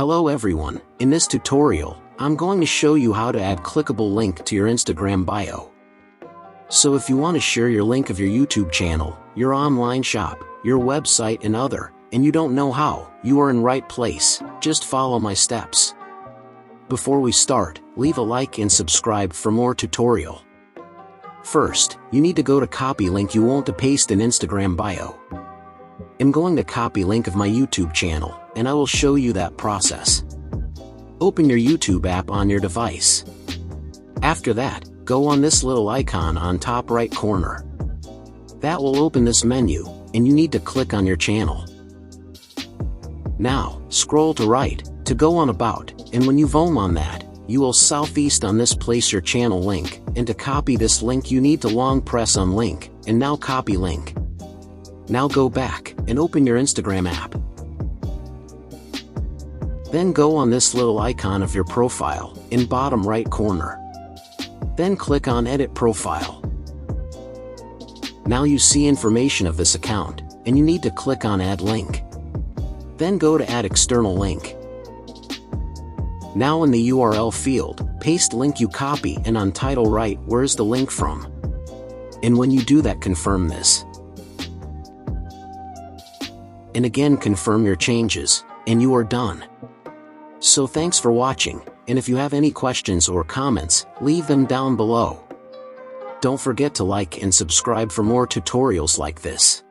Hello everyone, in this tutorial, I'm going to show you how to add clickable link to your Instagram bio. So if you want to share your link of your YouTube channel, your online shop, your website and you don't know how, you are in right place, just follow my steps. Before we start, leave a like and subscribe for more tutorial. First, you need to go to copy link you want to paste in Instagram bio. I'm going to copy link of my YouTube channel, and I will show you that process. Open your YouTube app on your device. After that, go on this little icon on top right corner. That will open this menu, and you need to click on your channel. Now, scroll to right, to go on about, and when you home on that, you will southeast on this place your channel link, and to copy this link you need to long press on link, and now copy link. Now go back, and open your Instagram app. Then go on this little icon of your profile, in bottom right corner. Then click on Edit Profile. Now you see information of this account, and you need to click on Add Link. Then go to Add External Link. Now in the URL field, paste link you copy and on title write where's the link from. And when you do that, confirm this. And again confirm your changes, and you are done. So thanks for watching, and if you have any questions or comments, leave them down below. Don't forget to like and subscribe for more tutorials like this.